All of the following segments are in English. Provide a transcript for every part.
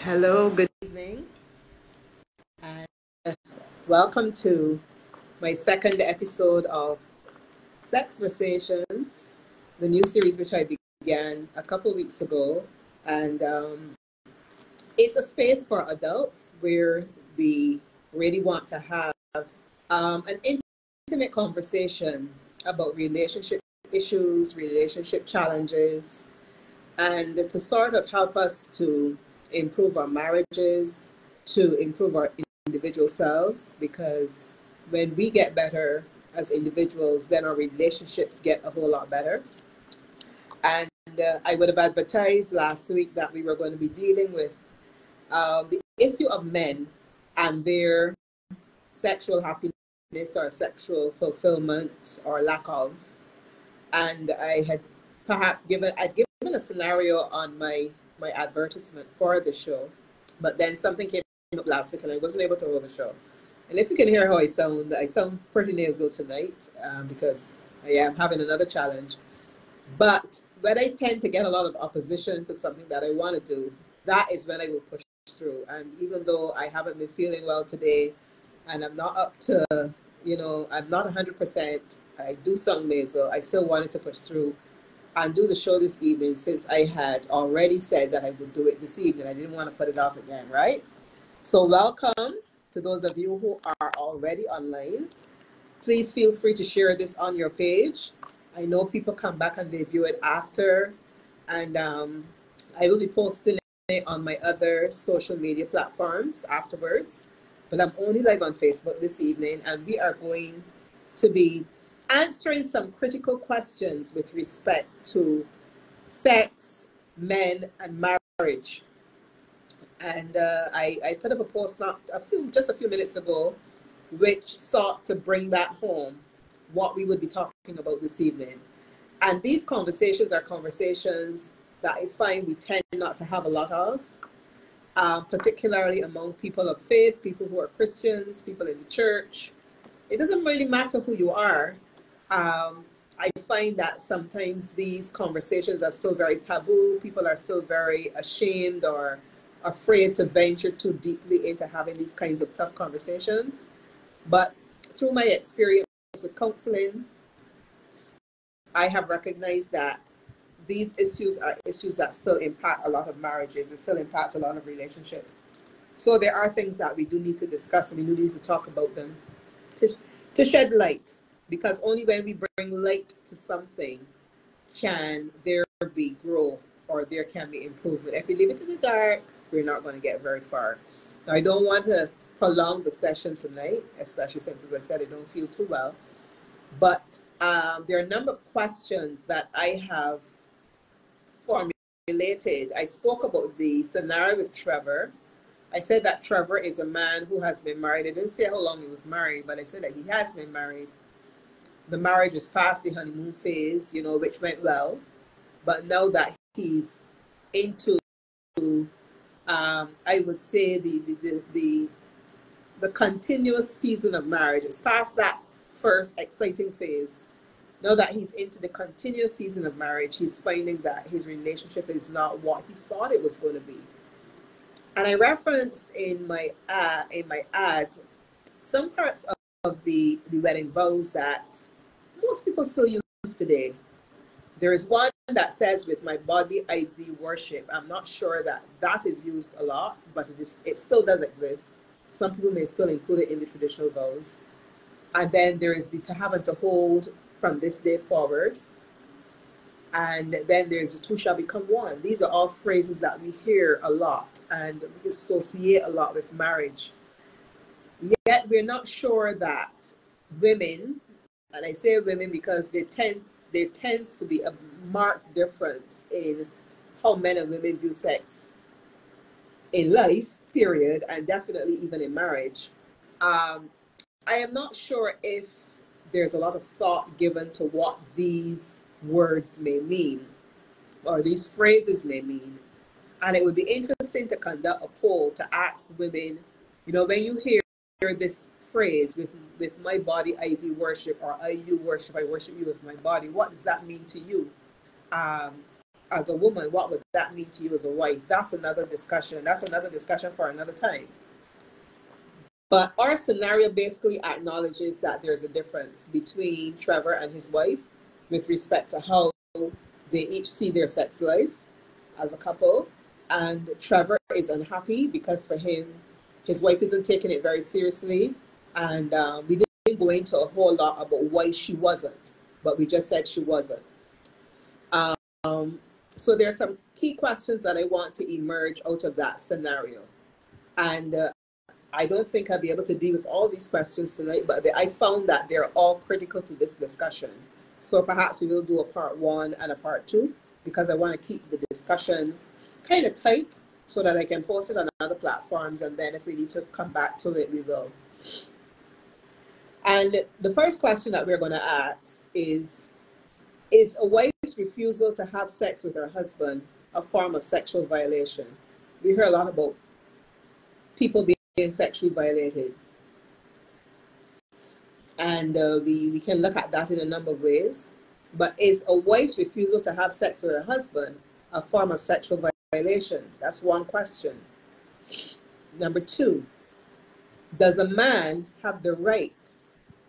Hello, good evening, and welcome to my second episode of Sexversations, the new series which I began a couple weeks ago. And it's a space for adults where we really want to have an intimate conversation about relationship issues, relationship challenges, and to sort of help us to improve our marriages, to improve our individual selves, because when we get better as individuals, then our relationships get a whole lot better. And I would have advertised last week that we were going to be dealing with the issue of men and their sexual happiness or sexual fulfillment or lack of. And I had I'd given a scenario on my advertisement for the show, but then something came up last week and I wasn't able to hold the show. And if you can hear how I sound pretty nasal tonight because I am having another challenge. But when I tend to get a lot of opposition to something that I want to do, that is when I will push through. And even though I haven't been feeling well today and I'm not up to, I'm not 100%, I do sound nasal, I still wanted to push through and do the show this evening since I had already said that I would do it this evening. I didn't want to put it off again, right? So welcome to those of you who are already online. Please feel free to share this on your page. I know people come back and they view it after, and I will be posting it on my other social media platforms afterwards. But I'm only live on Facebook this evening, and we are going to be answering some critical questions with respect to sex, men, and marriage. And I put up a post just a few minutes ago, which sought to bring that home, what we would be talking about this evening. And these conversations are conversations that I find we tend not to have a lot of, particularly among people of faith, people who are Christians, people in the church. It doesn't really matter who you are. I find that sometimes these conversations are still very taboo. People are still very ashamed or afraid to venture too deeply into having these kinds of tough conversations. But through my experience with counseling, I have recognized that these issues are issues that still impact a lot of marriages. It still impacts a lot of relationships. So there are things that we do need to discuss and we do need to talk about them to, to shed light. Because only when we bring light to something can there be growth or there can be improvement. If we leave it in the dark, we're not going to get very far. Now, I don't want to prolong the session tonight, especially since, as I said, I don't feel too well. But there are a number of questions that I have formulated. I spoke about the scenario with Trevor. I said that Trevor is a man who has been married. I didn't say how long he was married, but I said that he has been married. The marriage is past the honeymoon phase, which went well. But now that he's into, I would say the continuous season of marriage. It's past that first exciting phase. Now that he's into the continuous season of marriage, he's finding that his relationship is not what he thought it was going to be. And I referenced in my ad some parts of the wedding vows that most people still use today. There is one that says, "With my body I thee worship." I'm not sure that that is used a lot, but it still does exist. Some people may still include it in the traditional vows. And then there is the "to have and to hold from this day forward." And then there's "the two shall become one." These are all phrases that we hear a lot and we associate a lot with marriage. Yet we're not sure that women, and I say women because there tends to be a marked difference in how men and women view sex in life, period, and definitely even in marriage. Um, I am not sure if there's a lot of thought given to what these words may mean or these phrases may mean. And it would be interesting to conduct a poll to ask women, when you hear this phrase, with my body I thee worship, or I you worship, I worship you with my body, what does that mean to you? Um, as a woman, what would that mean to you as a wife? That's another discussion. That's another discussion for another time. But our scenario basically acknowledges that there's a difference between Trevor and his wife with respect to how they each see their sex life as a couple. And Trevor is unhappy because for him, his wife isn't taking it very seriously. And we didn't go into a whole lot about why she wasn't, but we just said she wasn't. So there are some key questions that I want to emerge out of that scenario. And I don't think I'll be able to deal with all these questions tonight, but I found that they're all critical to this discussion. So perhaps we will do a part 1 and a part 2, because I want to keep the discussion kind of tight so that I can post it on other platforms, and then if we need to come back to it, we will. And the first question that we're going to ask is a wife's refusal to have sex with her husband a form of sexual violation? We hear a lot about people being sexually violated. And we can look at that in a number of ways. But is a wife's refusal to have sex with her husband a form of sexual violation? That's one question. Number 2, does a man have the right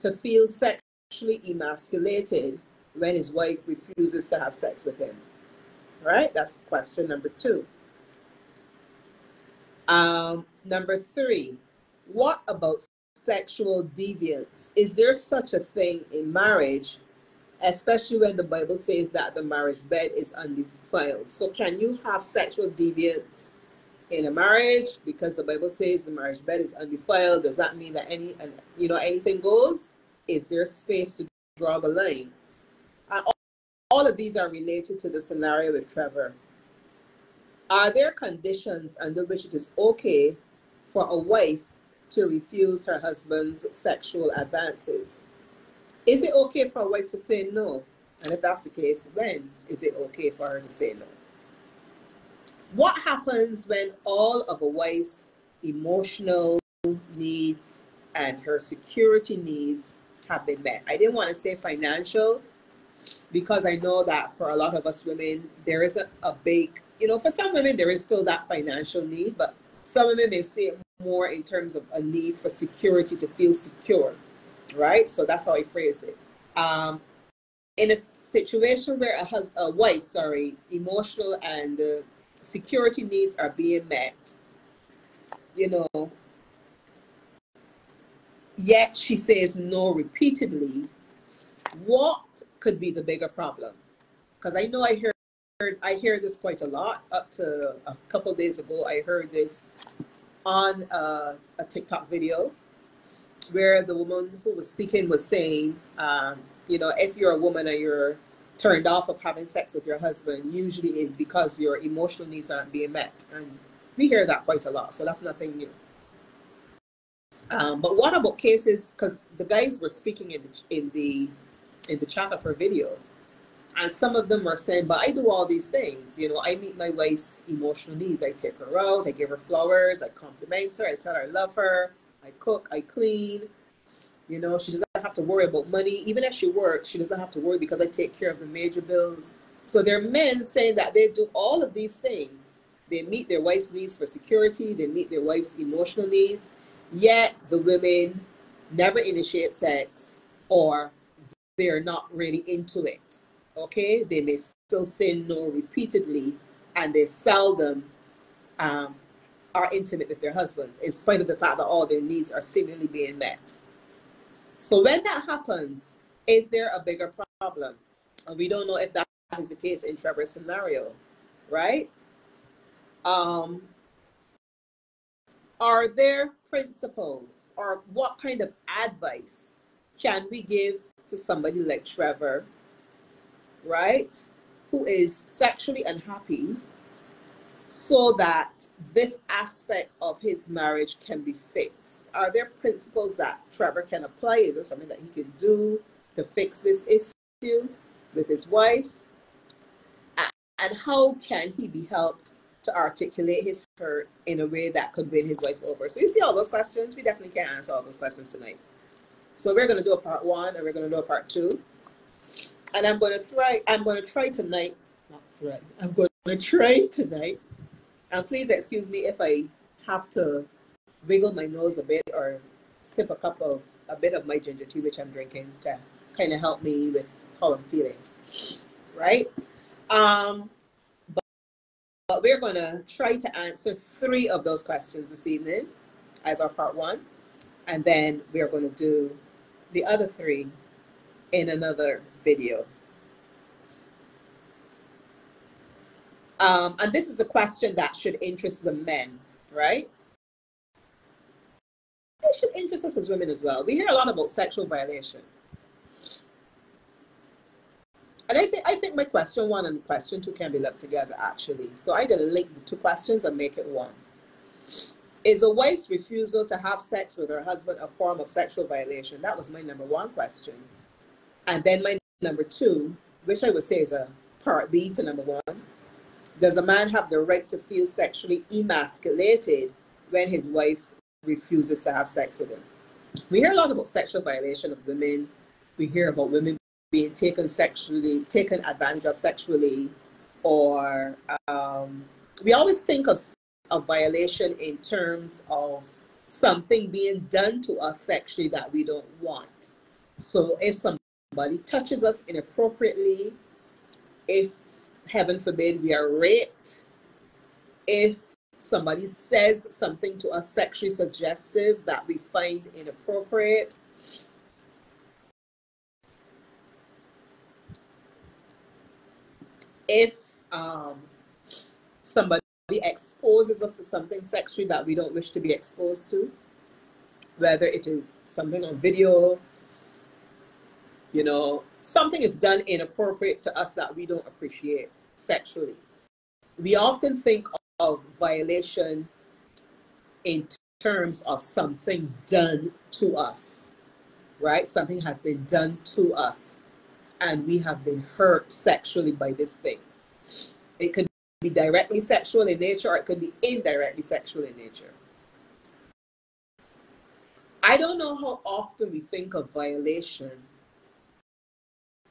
to feel sexually emasculated when his wife refuses to have sex with him? Right? That's question number 2. Number 3, what about sexual deviance? Is there such a thing in marriage, especially when the Bible says that the marriage bed is undefiled? So can you have sexual deviance in a marriage because the Bible says the marriage bed is undefiled? Does that mean that anything goes? Is there space to draw the line? And all of these are related to the scenario with Trevor. Are there conditions under which it is okay for a wife to refuse her husband's sexual advances? Is it okay for a wife to say no? And if that's the case, when is it okay for her to say no? What happens when all of a wife's emotional needs and her security needs have been met? I didn't want to say financial, because I know that for a lot of us women, there is a big, for some women, there is still that financial need, but some women may see it more in terms of a need for security, to feel secure, right? So that's how I phrase it. In a situation where a wife's emotional and security needs are being met, yet she says no repeatedly, what could be the bigger problem? Because I know I hear this quite a lot. Up to a couple of days ago, I heard this on a TikTok video where the woman who was speaking was saying, if you're a woman and you're turned off of having sex with your husband, usually it's because your emotional needs aren't being met. And we hear that quite a lot, so that's nothing new. But what about cases, because the guys were speaking in the chat of her video, and some of them were saying, but I do all these things. I meet my wife's emotional needs. I take her out, I give her flowers, I compliment her, I tell her I love her, I cook, I clean. She doesn't have to worry about money. Even if she works, she doesn't have to worry because I take care of the major bills. So there are men saying that they do all of these things. They meet their wife's needs for security, they meet their wife's emotional needs, yet the women never initiate sex, or they're not really into it. Okay, they may still say no repeatedly, and they seldom are intimate with their husbands, in spite of the fact that all their needs are seemingly being met. So when that happens, is there a bigger problem? And we don't know if that is the case in Trevor's scenario, right? Are there principles, or what kind of advice can we give to somebody like Trevor, right, who is sexually unhappy, so that this aspect of his marriage can be fixed? Are there principles that Trevor can apply? Is there something that he can do to fix this issue with his wife? And how can he be helped to articulate his hurt in a way that could win his wife over? So you see all those questions? We definitely can't answer all those questions tonight. So we're going to do a part 1 and we're going to do a part 2. And I'm going to try tonight, Right. I'm going to try tonight. And please excuse me if I have to wiggle my nose a bit or sip a bit of my ginger tea, which I'm drinking, to kind of help me with how I'm feeling. Right? Um, but we're going to try to answer 3 of those questions this evening as our part 1. And then we're going to do the other 3 in another video. And this is a question that should interest the men, right? It should interest us as women as well. We hear a lot about sexual violation. And I think my question 1 and question 2 can be lumped together, actually. So I'm going to link the 2 questions and make it one. Is a wife's refusal to have sex with her husband a form of sexual violation? That was my number 1 question. And then my number 2, which I would say is a part B to number 1. Does a man have the right to feel sexually emasculated when his wife refuses to have sex with him? We hear a lot about sexual violation of women. We hear about women being taken advantage of sexually, or we always think of violation in terms of something being done to us sexually that we don't want. So if somebody touches us inappropriately, if, heaven forbid, we are raped, if somebody says something to us sexually suggestive that we find inappropriate, if somebody exposes us to something sexually that we don't wish to be exposed to, whether it is something on video, you know, something is done inappropriate to us that we don't appreciate sexually. We often think of violation in terms of something done to us, right? Something has been done to us and we have been hurt sexually by this thing. It could be directly sexual in nature, or it could be indirectly sexual in nature. I don't know how often we think of violation,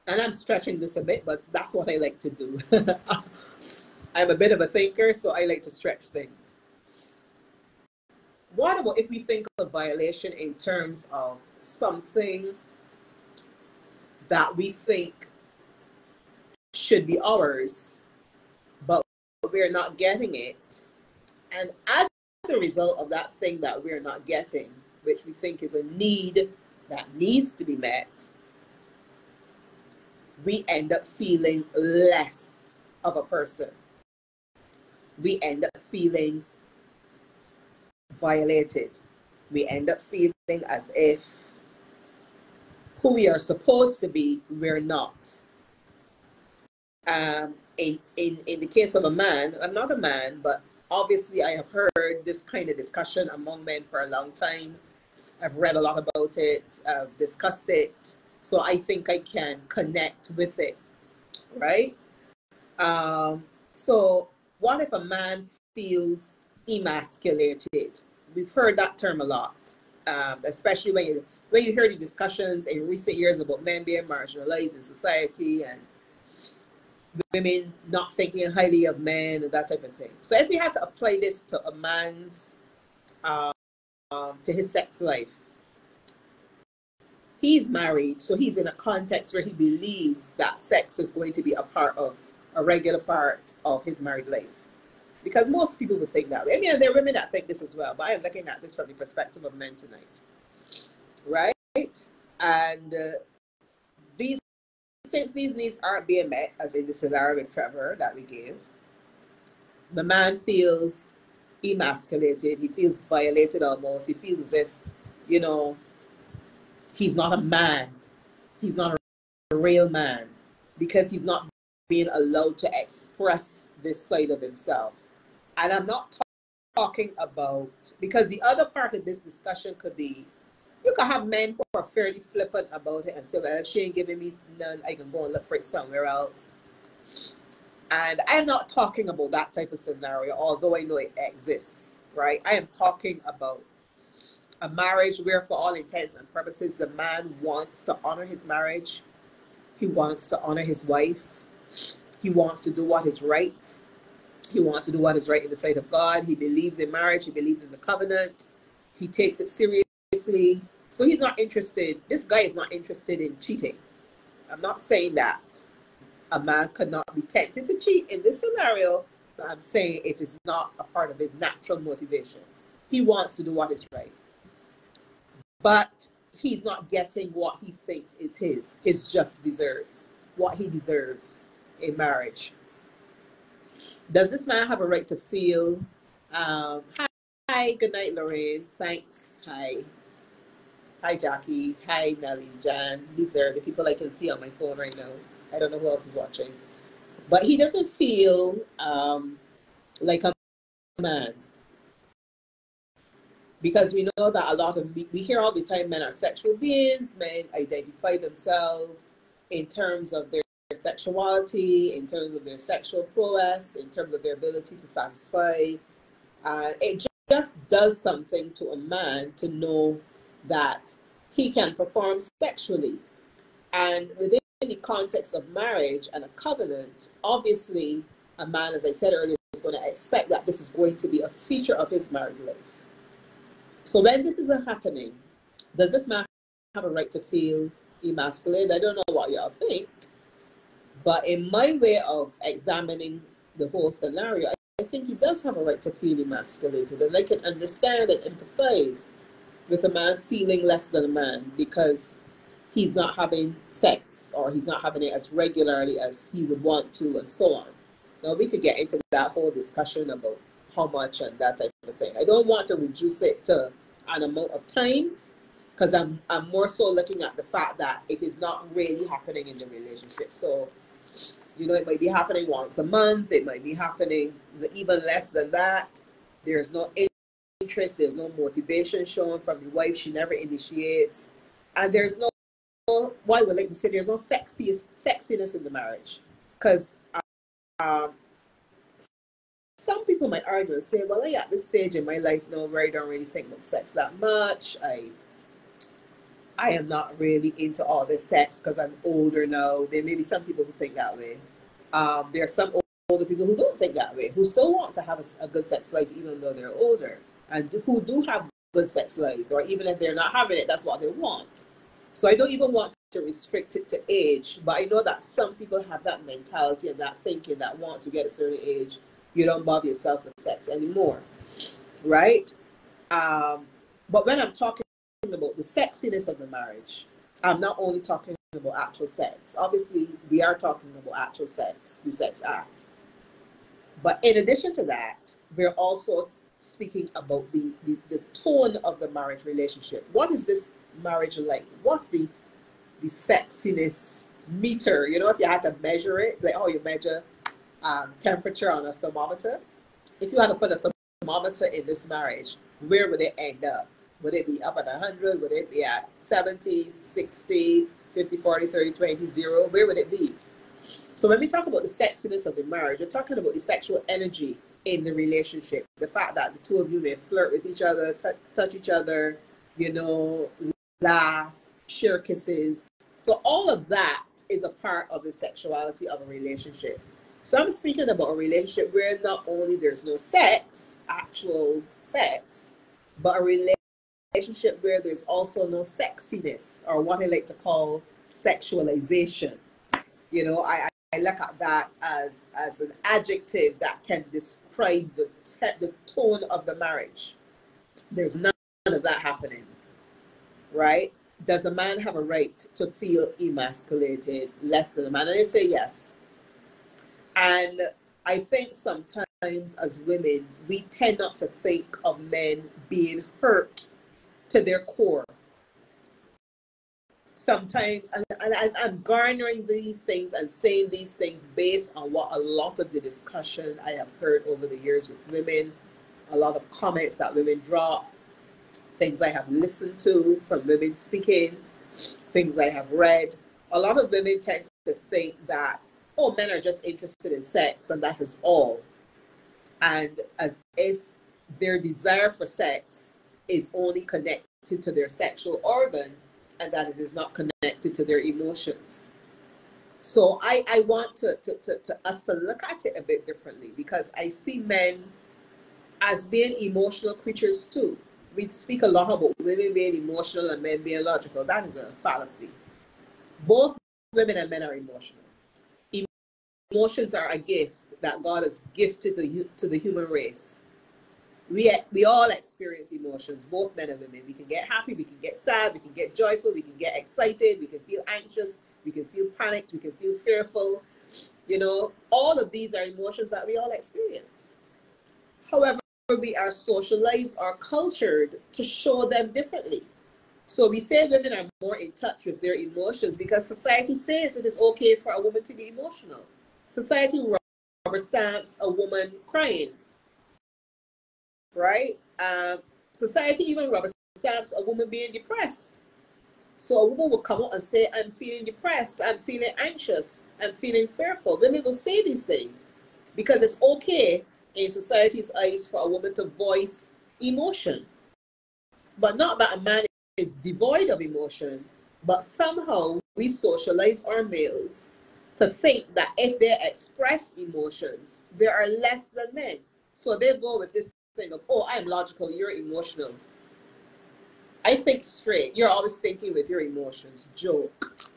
and I'm stretching this a bit, but that's what I like to do. I'm a bit of a thinker, so I like to stretch things. What about if we think of violation in terms of something that we think should be ours, but we're not getting it, and as a result of that thing that we're not getting, which we think is a need that needs to be met, we end up feeling less of a person. We end up feeling violated. We end up feeling as if who we are supposed to be, we're not. In the case of a man, I'm not a man, but obviously I have heard this kind of discussion among men for a long time. I've read a lot about it, I've discussed it, so I think I can connect with it, right? So what if a man feels emasculated? We've heard that term a lot, especially when you hear the discussions in recent years about men being marginalized in society and women not thinking highly of men and that type of thing. So if we had to apply this to a man's, to his sex life, he's married, so he's in a context where he believes that sex is going to be a regular part of his married life. Because most people would think that way. I mean, there are women that think this as well, but I am looking at this from the perspective of men tonight, right? And since these needs aren't being met, as in the scenario with Trevor that we gave, the man feels emasculated. He feels violated almost. He feels as if, you know, he's not a man. He's not a real man because he's not being allowed to express this side of himself. And I'm not talking about, because the other part of this discussion could be, you can have men who are fairly flippant about it and say, well, if she ain't giving me none, I can go and look for it somewhere else. And I'm not talking about that type of scenario, although I know it exists, right? I am talking about a marriage where, for all intents and purposes, the man wants to honor his marriage. He wants to honor his wife. He wants to do what is right. He wants to do what is right in the sight of God. He believes in marriage. He believes in the covenant. He takes it seriously. So he's not interested. This guy is not interested in cheating. I'm not saying that a man could not be tempted to cheat in this scenario, but I'm saying it is not a part of his natural motivation. He wants to do what is right. But he's not getting what he thinks is his just deserts, what he deserves in marriage. Does this man have a right to feel, hi, good night, Lorraine, thanks, hi, Jackie, hi, Nelly, Jan, these are the people I can see on my phone right now. I don't know who else is watching. But he doesn't feel like a man. Because we know that a lot of, we hear all the time men are sexual beings, men identify themselves in terms of their sexuality, in terms of their sexual prowess, in terms of their ability to satisfy. It just does something to a man to know that he can perform sexually. And within the context of marriage and a covenant, obviously a man, as I said earlier, is going to expect that this is going to be a feature of his married life. So when this isn't happening, does this man have a right to feel emasculated? I don't know what y'all think, but in my way of examining the whole scenario, I think he does have a right to feel emasculated, and I can understand and empathize with a man feeling less than a man because he's not having sex or he's not having it as regularly as he would want to, and so on. Now we could get into that whole discussion about how much and that type of thing. I don't want to reduce it to an amount of times because I'm more so looking at the fact that it is not really happening in the relationship. So, you know, it might be happening once a month. It might be happening even less than that. There's no interest. There's no motivation shown from the wife. She never initiates. And there's no, why I would like to say there's no sexiness in the marriage. Because some people might argue and say, well, I'm at this stage in my life now where I don't really think about sex that much. I am not really into all this sex because I'm older now. There may be some people who think that way. There are some older people who don't think that way, who still want to have a good sex life even though they're older, and who do have good sex lives, or even if they're not having it, that's what they want. So I don't even want to restrict it to age, but I know that some people have that mentality and that thinking that once you get a certain age, you don't bother yourself with sex anymore, right? But when I'm talking about the sexiness of the marriage, I'm not only talking about actual sex. Obviously, we are talking about actual sex, the sex act. But in addition to that, we're also speaking about the tone of the marriage relationship. What is this marriage like? What's the sexiness meter? You know, if you had to measure it, like, oh, you measure temperature on a thermometer. If you had to put a thermometer in this marriage, where would it end up? Would it be up at 100? Would it be at 70, 60, 50, 40, 30, 20, 0? Where would it be? So when we talk about the sexiness of the marriage, we're talking about the sexual energy in the relationship. The fact that the two of you may flirt with each other, touch each other, you know, laugh, share kisses. So all of that is a part of the sexuality of a relationship. So I'm speaking about a relationship where not only there's no sex, actual sex, but a relationship where there's also no sexiness, or what I like to call sexualization. You know, I look at that as an adjective that can describe the tone of the marriage. There's none of that happening, right? Does a man have a right to feel emasculated less than a man? And I say yes. And I think sometimes as women, we tend not to think of men being hurt to their core. Sometimes, and I'm garnering these things and saying these things based on what a lot of the discussion I have heard over the years with women, a lot of comments that women drop, things I have listened to from women speaking, things I have read. A lot of women tend to think that, oh, men are just interested in sex and that is all. And as if their desire for sex is only connected to their sexual organ and that it is not connected to their emotions. So I want to us to look at it a bit differently, because I see men as being emotional creatures too. We speak a lot about women being emotional and men being logical. That is a fallacy. Both women and men are emotional. Emotions are a gift that God has gifted to the human race. We all experience emotions, both men and women. We can get happy, we can get sad, we can get joyful, we can get excited, we can feel anxious, we can feel panicked, we can feel fearful. All of these are emotions that we all experience. However, we are socialized or cultured to show them differently. So we say women are more in touch with their emotions because society says it is okay for a woman to be emotional. Society rubber stamps a woman crying, right? Society even rubber stamps a woman being depressed. So a woman will come out and say, I'm feeling depressed, I'm feeling anxious, I'm feeling fearful. Women will say these things because it's okay in society's eyes for a woman to voice emotion. But not that a man is devoid of emotion, but somehow we socialize our males to think that if they express emotions, they are less than men. So they go with this thing of, oh, I'm logical, you're emotional. I think straight. You're always thinking with your emotions. Joke.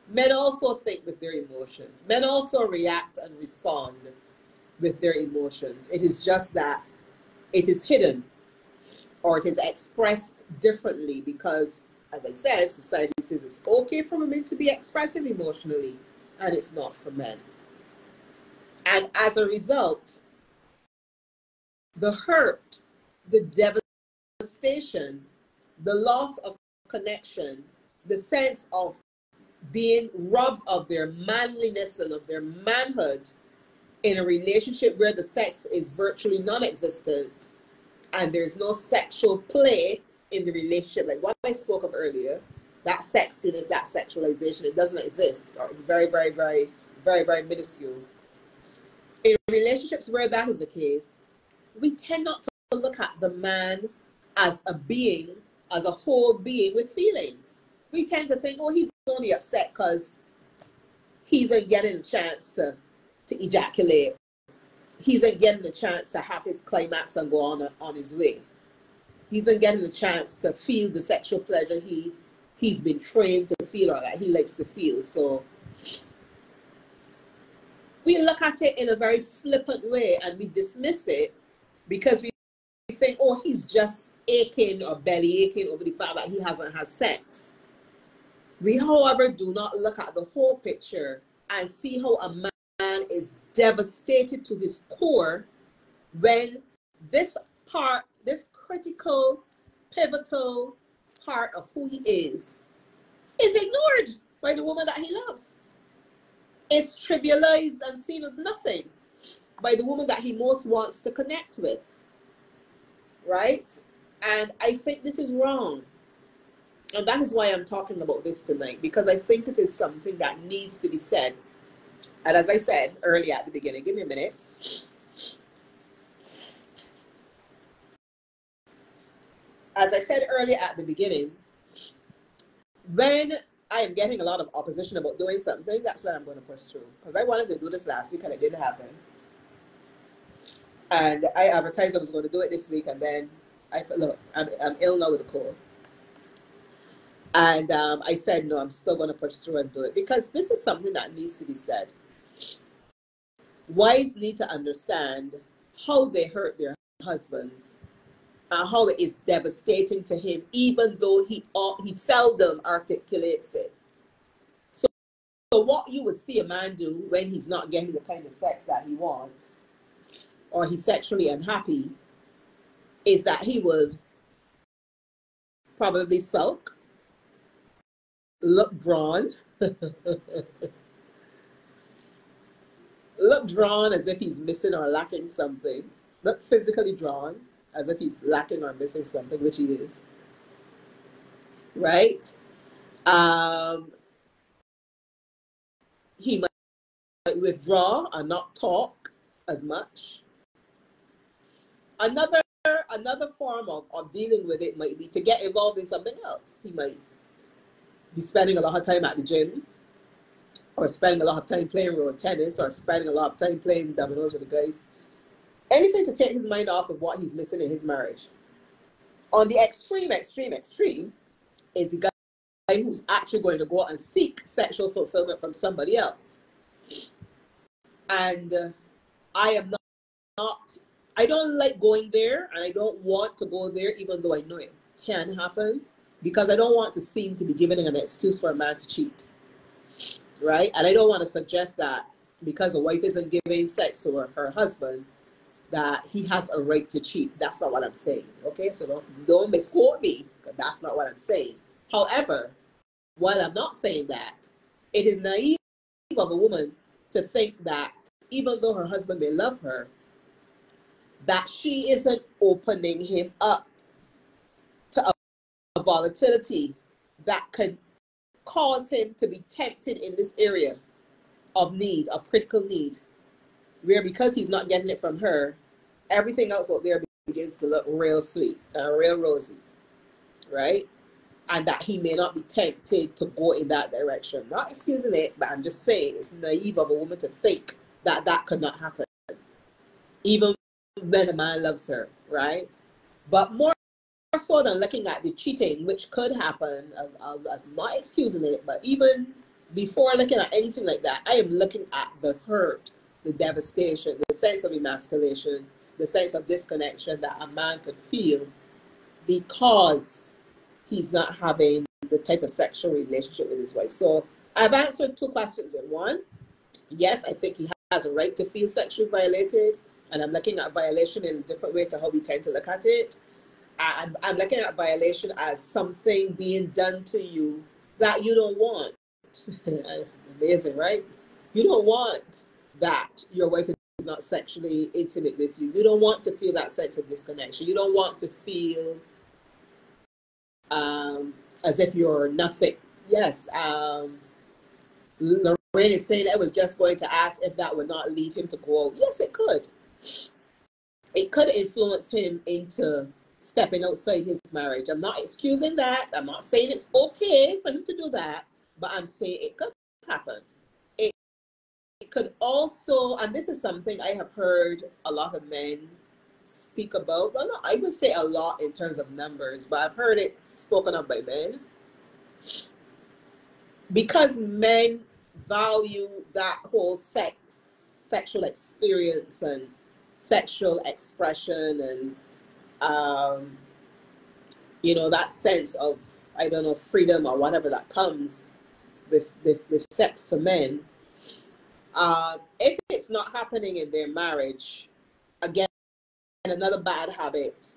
Men also think with their emotions. Men also react and respond with their emotions. It is just that it is hidden, or it is expressed differently because, as I said, society says it's okay for women to be expressive emotionally, and it's not for men. And as a result, the hurt, the devastation, the loss of connection, the sense of being robbed of their manliness and of their manhood in a relationship where the sex is virtually non-existent and there's no sexual play in the relationship, like what I spoke of earlier, that sexiness, that sexualization, it doesn't exist, or it's very, very, very, very, very minuscule. In relationships where that is the case, we tend not to look at the man as a being, as a whole being with feelings. We tend to think, oh, he's only upset because he isn't getting a chance to ejaculate. He isn't getting a chance to have his climax and go on his way. He isn't getting a chance to feel the sexual pleasure he's been trained to feel, or that he likes to feel. So we look at it in a very flippant way and we dismiss it because we think, oh, he's just aching or belly aching over the fact that he hasn't had sex. We, however, do not look at the whole picture and see how a man is devastated to his core when this part, this critical, pivotal part of who he is ignored by the woman that he loves. It's trivialized and seen as nothing by the woman that he most wants to connect with, right? And I think this is wrong. And that is why I'm talking about this tonight, because I think it is something that needs to be said. And as I said earlier at the beginning, give me a minute. As I said earlier at the beginning, when I am getting a lot of opposition about doing something, that's what I'm going to push through. Because I wanted to do this last week and it didn't happen. And I advertised I was going to do it this week, and then I felt, look, I'm ill now with a cold. And I said, no, I'm still going to push through and do it, because this is something that needs to be said. Wives need to understand how they hurt their husbands and how it is devastating to him, even though he seldom articulates it. So what you would see a man do when he's not getting the kind of sex that he wants, or he's sexually unhappy, is that he would probably sulk, look drawn, look drawn as if he's missing or lacking something, look physically drawn as if he's lacking or missing something, which he is, right? He might withdraw and not talk as much. Another form of dealing with it might be to get involved in something else. He might be spending a lot of time at the gym, or spending a lot of time playing road tennis, or spending a lot of time playing dominoes with the guys. Anything to take his mind off of what he's missing in his marriage. On the extreme is the guy who's actually going to go out and seek sexual fulfillment from somebody else. And I am not, I don't like going there, and I don't want to go there, even though I know it can happen, because I don't want to seem to be giving an excuse for a man to cheat, right? And I don't want to suggest that because a wife isn't giving sex to her husband, that he has a right to cheat. That's not what I'm saying, okay? So don't misquote me, because that's not what I'm saying. However, while I'm not saying that, it is naive of a woman to think that even though her husband may love her, that she isn't opening him up to a volatility that could cause him to be tempted in this area of need, of critical need, where because he's not getting it from her, everything else out there begins to look real sweet, real rosy, right? And that he may not be tempted to go in that direction. Not excusing it, but I'm just saying it's naive of a woman to think that that could not happen, even when a man loves her, right? But more so than looking at the cheating, which could happen, as not excusing it, but even before looking at anything like that, I am looking at the hurt, the devastation, the sense of emasculation, the sense of disconnection that a man could feel because he's not having the type of sexual relationship with his wife. So I've answered two questions in one. Yes, I think he has a right to feel sexually violated, and I'm looking at violation in a different way to how we tend to look at it. I'm looking at violation as something being done to you that you don't want. Amazing, right? You don't want that your wife is not sexually intimate with you. You don't want to feel that sense of disconnection. You don't want to feel as if you're nothing. Yes, Lorraine is saying I was just going to ask if that would not lead him to go out. Yes, it could. It could influence him into stepping outside his marriage. I'm not excusing that. I'm not saying it's okay for him to do that, but I'm saying it could happen. It could also, and this is something I have heard a lot of men speak about. Well, I would say a lot in terms of numbers, but I've heard it spoken of by men. Because men value that whole sexual experience and sexual expression and that sense of, I don't know, freedom or whatever that comes with sex for men. If it's not happening in their marriage, again, another bad habit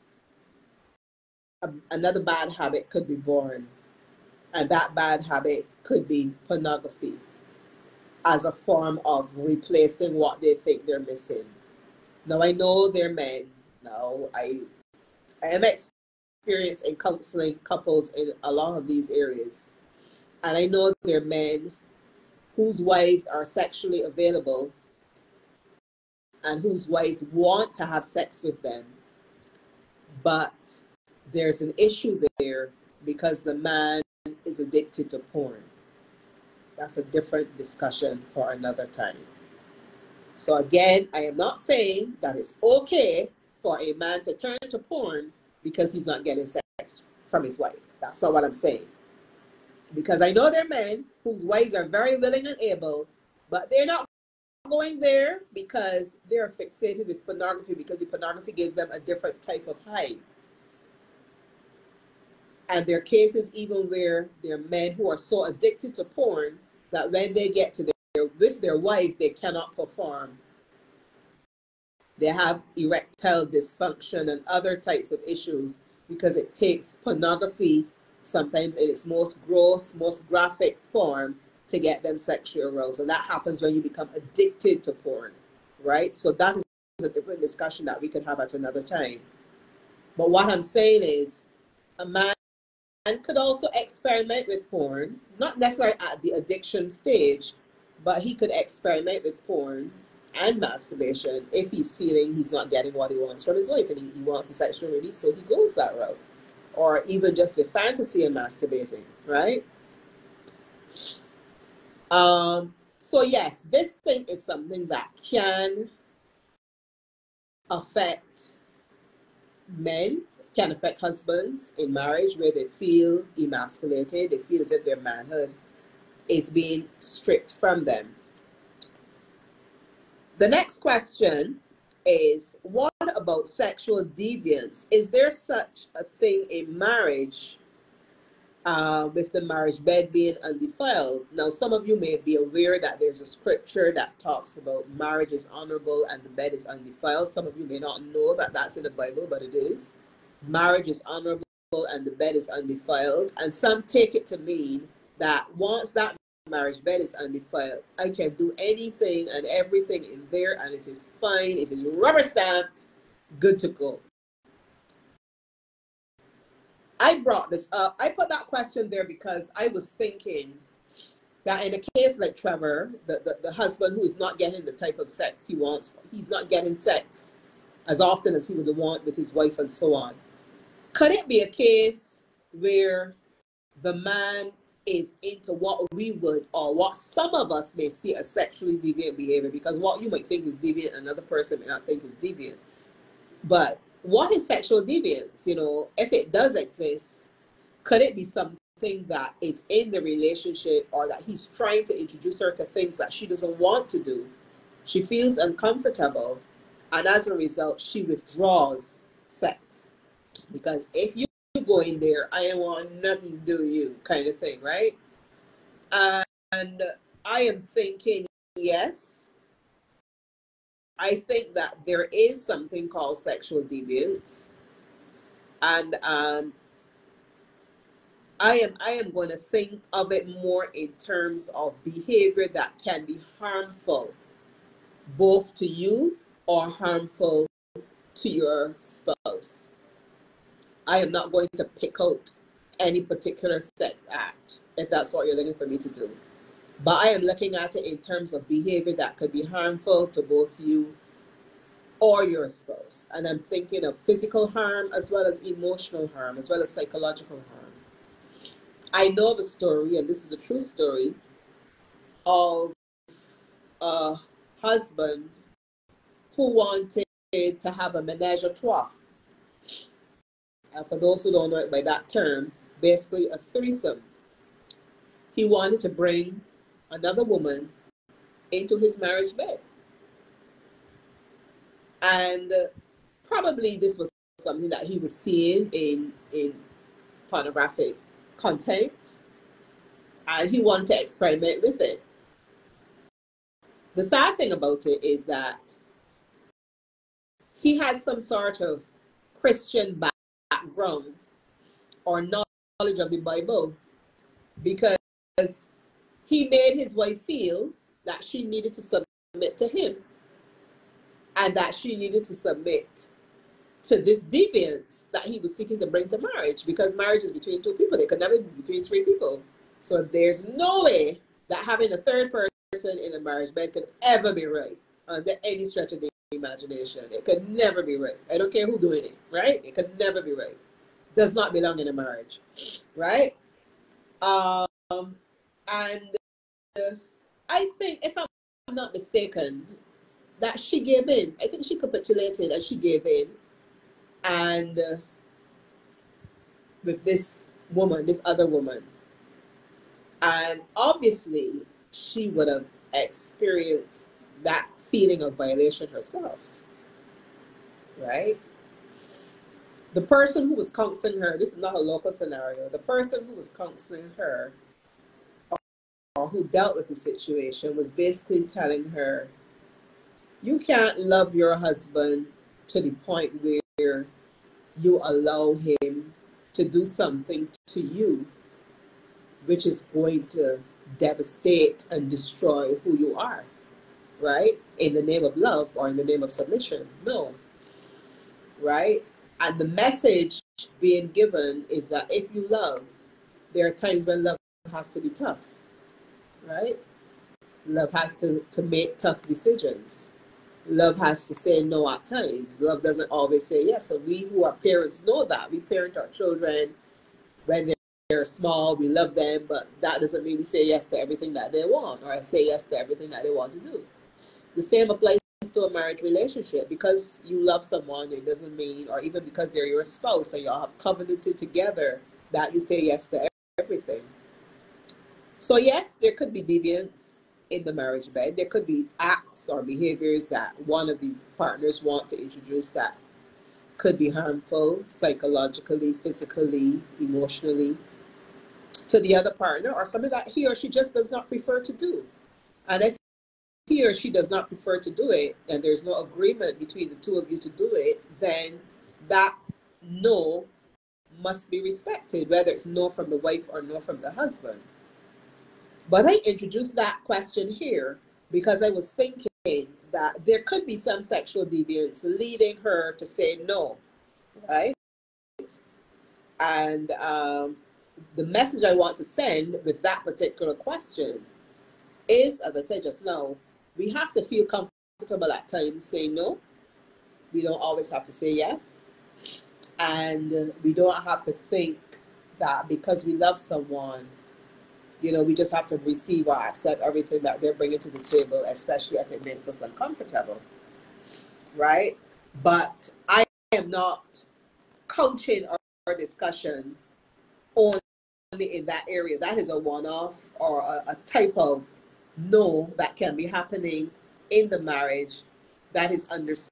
could be born, and that bad habit could be pornography as a form of replacing what they think they're missing. Now, I know they're men. Now, I am experienced in counseling couples in a lot of these areas, and I know they're men whose wives are sexually available and whose wives want to have sex with them, but there's an issue there because the man is addicted to porn. That's a different discussion for another time. So again, I am not saying that it's okay for a man to turn to porn because he's not getting sex from his wife. That's not what I'm saying. Because I know there are men whose wives are very willing and able, but they're not going there because they're fixated with pornography, because the pornography gives them a different type of high. And there are cases even where there are men who are so addicted to porn that when they get to with their wives, they cannot perform. They have erectile dysfunction and other types of issues because it takes pornography, sometimes in its most gross, most graphic form, to get them sexually aroused. And that happens when you become addicted to porn, right? So that is a different discussion that we could have at another time. But what I'm saying is, a man could also experiment with porn, not necessarily at the addiction stage, but he could experiment with porn and masturbation if he's feeling he's not getting what he wants from his wife and he wants a sexual release, so he goes that route. Or even just with fantasy and masturbating, right? So yes, this thing is something that can affect men, can affect husbands in marriage where they feel emasculated, they feel as if their manhood is being stripped from them. The next question is, what about sexual deviance? Is there such a thing in marriage with the marriage bed being undefiled? Now, some of you may be aware that there's a scripture that talks about marriage is honorable and the bed is undefiled. Some of you may not know that that's in the Bible, but it is. Marriage is honorable and the bed is undefiled. And some take it to mean that once that marriage bed is undefiled, I can do anything and everything in there and it is fine, it is rubber stamped, good to go. I brought this up. I put that question there because I was thinking that in a case like Trevor, the husband who is not getting the type of sex he wants, he's not getting sex as often as he would want with his wife and so on. Could it be a case where the man is into what we would, or what some of us may see as sexually deviant behavior? Because what you might think is deviant, another person may not think is deviant. But what is sexual deviance? You know, if it does exist, could it be something that is in the relationship, or that he's trying to introduce her to things that she doesn't want to do? She feels uncomfortable, and as a result, she withdraws sex. Because if you go in there, I ain't want nothing to do with you, kind of thing, right? And I am thinking, yes, I think that there is something called sexual deviance, and I am going to think of it more in terms of behavior that can be harmful both to you or harmful to your spouse. I am not going to pick out any particular sex act if that's what you're looking for me to do. But I am looking at it in terms of behavior that could be harmful to both you or your spouse. And I'm thinking of physical harm as well as emotional harm, as well as psychological harm. I know of a story, and this is a true story, of a husband who wanted to have a menage a trois. And for those who don't know it by that term, basically a threesome. He wanted to bring another woman into his marriage bed. And probably this was something that he was seeing in pornographic content, and he wanted to experiment with it. The sad thing about it is that he had some sort of Christian background or knowledge of the Bible, because he made his wife feel that she needed to submit to him, and that she needed to submit to this deviance that he was seeking to bring to marriage, because marriage is between two people. It could never be between three people. So there's no way that having a third person in a marriage bed could ever be right under any stretch of the imagination. It could never be right. I don't care who's doing it, right? It could never be right. Does not belong in a marriage, right? And I think, if I'm not mistaken, that she gave in. I think she capitulated and she gave in. And with this woman, this other woman. And obviously, she would have experienced that feeling of violation herself, right? The person who was counseling her, this is not a local scenario, the person who was counseling her, or who dealt with the situation, was basically telling her, you can't love your husband to the point where you allow him to do something to you which is going to devastate and destroy who you are, right? In the name of love or in the name of submission. No, right? And the message being given is that if you love, there are times when love has to be tough, right? Love has to make tough decisions. Love has to say no at times. Love doesn't always say yes. So we who are parents know that. We parent our children when they're small, we love them, but that doesn't mean we say yes to everything that they want or say yes to everything that they want to do. The same applies to a marriage relationship. Because you love someone, it doesn't mean, or even because they're your spouse and y'all have covenanted together, that you say yes to everything. So yes, there could be deviance in the marriage bed. There could be acts or behaviors that one of these partners want to introduce that could be harmful psychologically, physically, emotionally to the other partner, or something that he or she just does not prefer to do. And if he or she does not prefer to do it, and there's no agreement between the two of you to do it, then that no must be respected, whether it's no from the wife or no from the husband. But I introduced that question here because I was thinking that there could be some sexual deviance leading her to say no, right? And the message I want to send with that particular question is, as I said just now, we have to feel comfortable at times saying no. We don't always have to say yes. And we don't have to think that because we love someone, we just have to receive or accept everything that they're bringing to the table, especially if it makes us uncomfortable, right? But I am not coaching or discussion only in that area. That is a one-off or a type of no that can be happening in the marriage that is understood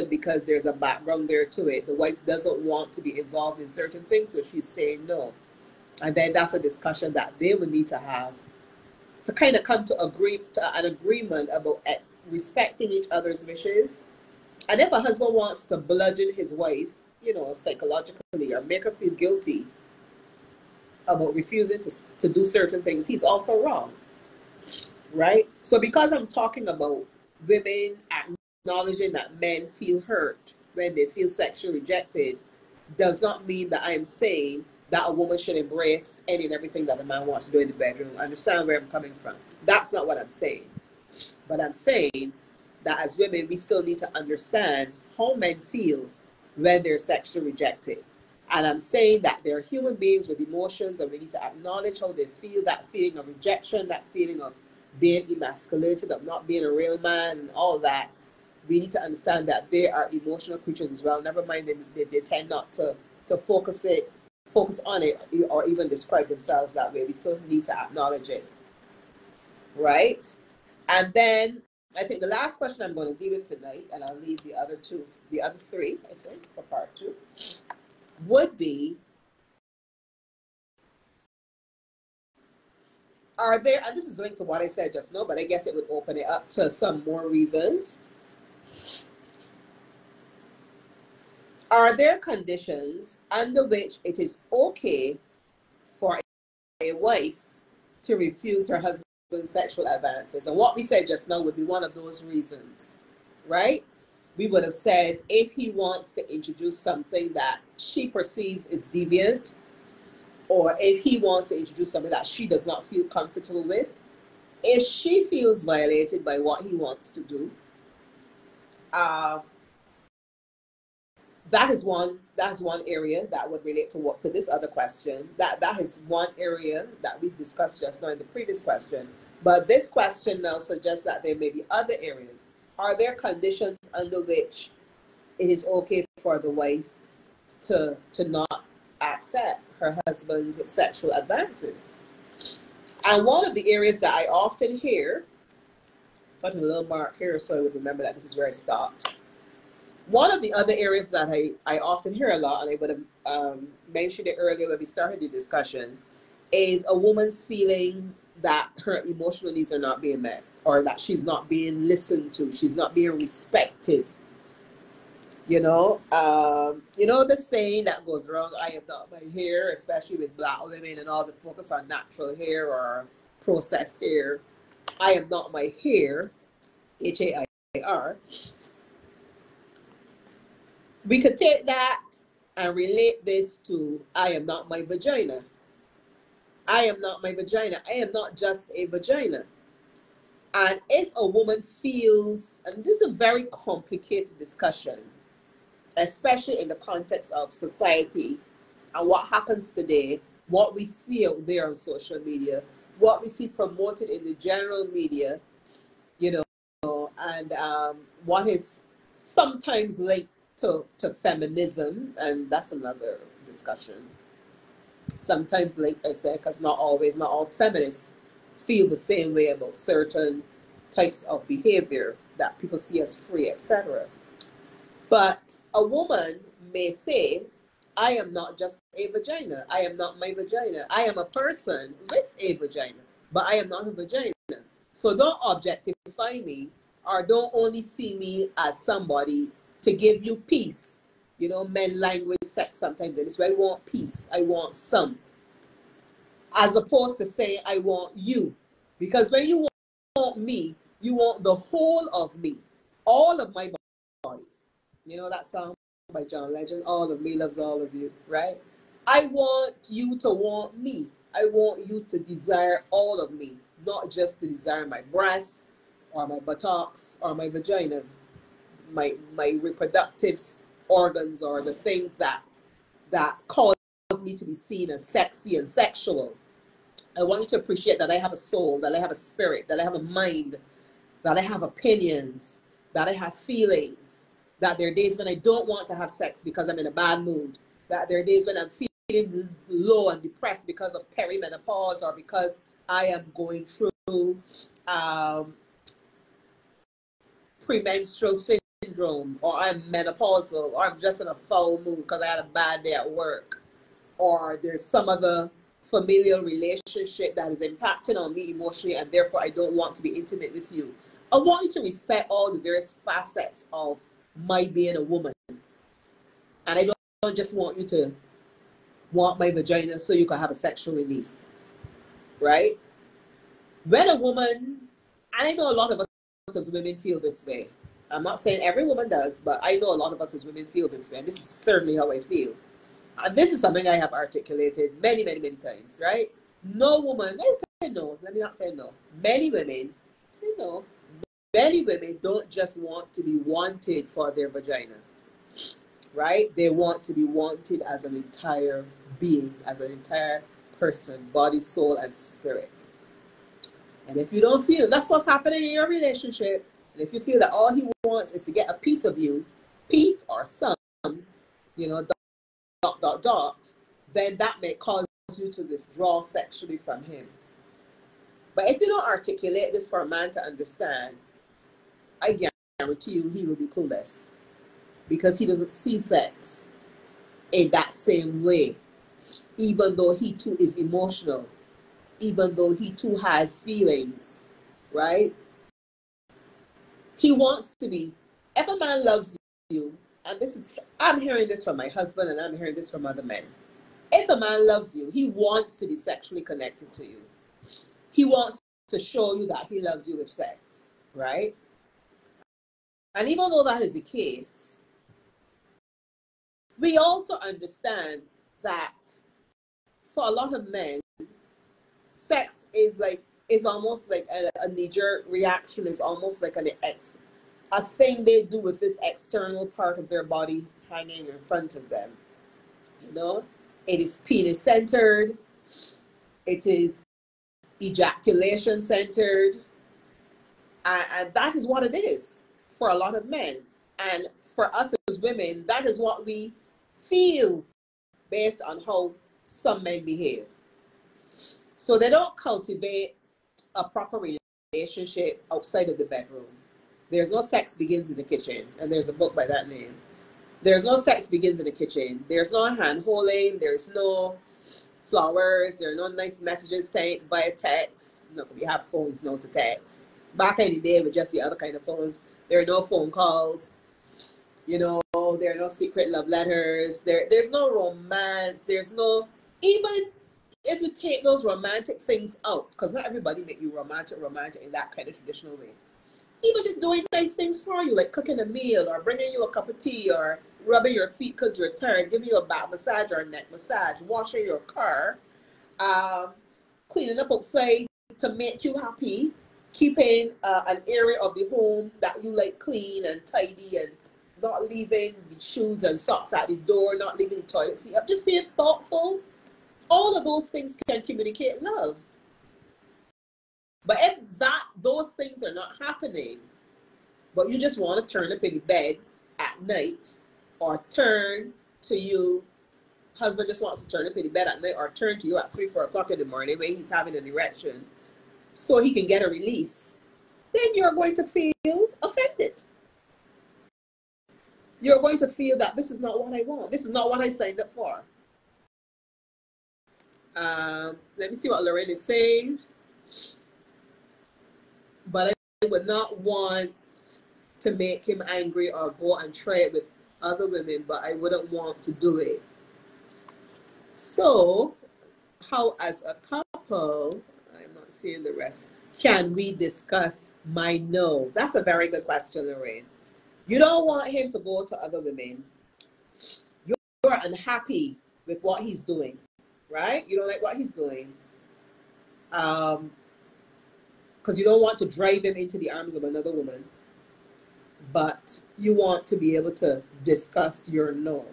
because there's a background there to it. The wife doesn't want to be involved in certain things, so she's saying no. And then that's a discussion that they would need to have to kind of come to an agreement about respecting each other's wishes. And if a husband wants to bludgeon his wife, psychologically, or make her feel guilty about refusing to do certain things, he's also wrong, right? So because I'm talking about women acknowledging that men feel hurt when they feel sexually rejected, does not mean that I'm saying that a woman should embrace any and everything that a man wants to do in the bedroom. Understand where I'm coming from? That's not what I'm saying. But I'm saying that as women, we still need to understand how men feel when they're sexually rejected. And I'm saying that they're human beings with emotions, and we need to acknowledge how they feel, that feeling of rejection, that feeling of being emasculated, of not being a real man, and all that. We need to understand that they are emotional creatures as well. Never mind, they tend not to focus on it, or even describe themselves that way. We still need to acknowledge it, right? And then I think the last question I'm going to deal with tonight, and I'll leave the other three, I think, for part 2, would be, are there, and this is linked to what I said just now, but I guess it would open it up to some more reasons. Are there conditions under which it is okay for a wife to refuse her husband's sexual advances? And what we said just now would be one of those reasons, right? We would have said if he wants to introduce something that she perceives is deviant, or if he wants to introduce something that she does not feel comfortable with, if she feels violated by what he wants to do, that is one area that would relate to this other question. That is one area that we discussed just now in the previous question. But this question now suggests that there may be other areas. Are there conditions under which it is okay for the wife to not accept her husband's sexual advances? And one of the areas that I often hear, put a little mark here so I would remember that this is where I stopped. One of the other areas that I often hear a lot, and I would have mentioned it earlier when we started the discussion, is a woman's feeling that her emotional needs are not being met, or that she's not being listened to, she's not being respected. The saying that goes around, I am not my hair, especially with Black women and all the focus on natural hair or processed hair. I am not my hair, Hair. We could take that and relate this to I am not my vagina. I am not my vagina. I am not just a vagina. And if a woman feels, and this is a very complicated discussion, especially in the context of society and what happens today, what we see out there on social media, what we see promoted in the general media, you know, and what is sometimes linked to feminism, and that's another discussion. Sometimes linked, I say, because not always, not all feminists feel the same way about certain types of behavior that people see as free, etc. But a woman may say, I am not just a vagina. I am not my vagina. I am a person with a vagina, but I am not a vagina. So don't objectify me, or don't only see me as somebody to give you peace. You know, men language sex sometimes, and it's where I want peace. I want some. As opposed to saying, I want you. Because when you want me, you want the whole of me, all of my body. You know that song by John Legend, all of me loves all of you, right? I want you to want me. I want you to desire all of me, not just to desire my breasts or my buttocks or my vagina, my reproductive organs, or the things that cause me to be seen as sexy and sexual. I want you to appreciate that I have a soul, that I have a spirit, that I have a mind, that I have opinions, that I have feelings, that there are days when I don't want to have sex because I'm in a bad mood, that there are days when I'm feeling low and depressed because of perimenopause, or because I am going through premenstrual syndrome, or I'm menopausal, or I'm just in a foul mood because I had a bad day at work, or there's some other familial relationship that is impacting on me emotionally, and therefore I don't want to be intimate with you. I want you to respect all the various facets of my being a woman. And I don't just want you to want my vagina so you can have a sexual release, right? When a woman, and I know a lot of us as women feel this way. I'm not saying every woman does, but I know a lot of us as women feel this way, and this is certainly how I feel. And this is something I have articulated many, many, many times, right? No woman, let's say no, let me not say no. Many women say no. Many women don't just want to be wanted for their vagina, right? They want to be wanted as an entire being, as an entire person, body, soul, and spirit. And if you don't feel that's what's happening in your relationship, and if you feel that all he wants is to get a piece of you, piece or some, you know, dot, dot, dot, then that may cause you to withdraw sexually from him. But if you don't articulate this for a man to understand, I guarantee you he will be clueless, because he doesn't see sex in that same way, even though he too is emotional, even though he too has feelings, right? He wants to be, if a man loves you, and this is, I'm hearing this from my husband and I'm hearing this from other men. If a man loves you, he wants to be sexually connected to you. He wants to show you that he loves you with sex, right? And even though that is the case, we also understand that for a lot of men, sex is almost like a knee-jerk reaction, is almost like a thing they do with this external part of their body hanging in front of them. You know, it is penis centered, it is ejaculation centered, and that is what it is for a lot of men. And for us as women, that is what we feel based on how some men behave. So they don't cultivate a proper relationship outside of the bedroom. There's no sex begins in the kitchen, and there's a book by that name. There's no sex begins in the kitchen. There's no hand holding. There's no flowers. There are no nice messages sent via text. No, we have phones now to text. Back in the day with just the other kind of phones, there are no phone calls. You know, there are no secret love letters. There's no romance. There's no, even if you take those romantic things out, because not everybody make you romantic in that kind of traditional way. Even just doing nice things for you, like cooking a meal, or bringing you a cup of tea, or rubbing your feet because you're tired, giving you a back massage or a neck massage, washing your car, cleaning up outside to make you happy, keeping an area of the home that you like clean and tidy, and not leaving the shoes and socks at the door, not leaving the toilet seat up, just being thoughtful. All of those things can communicate love. But if those things are not happening, but you just want to turn up in bed at night, or turn to you, husband just wants to turn up in bed at night, or turn to you at 3, 4 o'clock in the morning when he's having an erection so he can get a release, then you're going to feel offended. You're going to feel that this is not what I want. This is not what I signed up for. Let me see what Lorraine is saying. But I would not want to make him angry or go and try it with other women, but I wouldn't want to do it. So, how as a couple, I'm not seeing the rest, can we discuss my no? That's a very good question, Lorraine. You don't want him to go to other women. You're unhappy with what he's doing, right? You don't like what he's doing. Because you don't want to drive him into the arms of another woman. But you want to be able to discuss your no.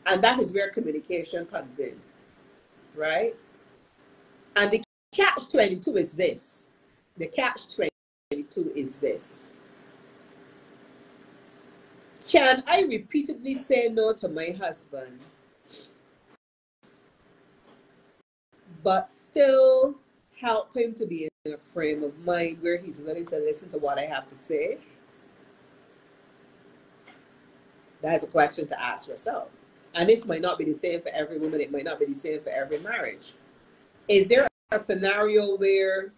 And that is where communication comes in, right? And the catch-22 is this. The catch-22 is this. Can I repeatedly say no to my husband, but still help him to be in a frame of mind where he's willing to listen to what I have to say? That's a question to ask yourself. And this might not be the same for every woman. It might not be the same for every marriage. Is there a scenario where,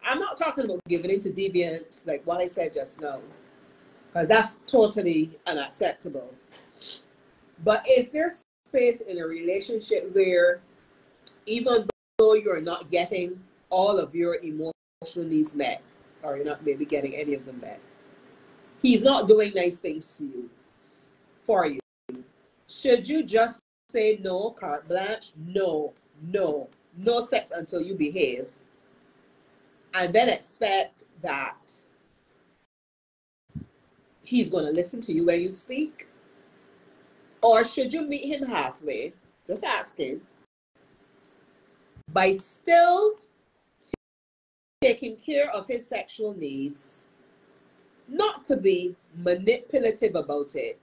I'm not talking about giving into deviance like what I said just now, because that's totally unacceptable. But is there space in a relationship where, even though you're not getting all of your emotional needs met, or you're not maybe getting any of them met, he's not doing nice things to you, for you, should you just say no, carte blanche, no sex until you behave, and then expect that he's going to listen to you when you speak? Or should you meet him halfway, just asking, by still taking care of his sexual needs, not to be manipulative about it,